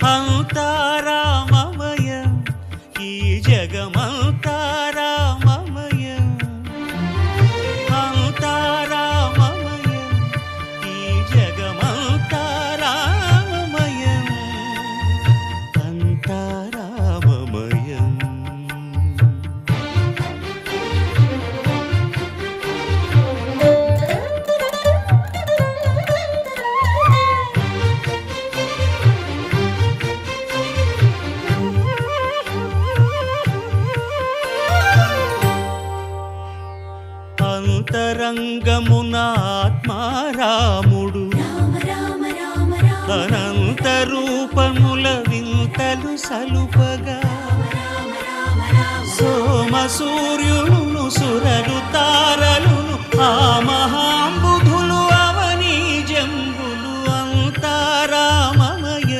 అంతా రామమయం ఈ జగమంతా రామమయం అంతా రామమయం ఈ జగమంతా రామమయం అంతా రామమయం. అంతరంగమున ఆత్మారాముడు అనంత రూపముల వింతలు సలుపగా సోమ సూర్యులను సురలు తారలును ఆమా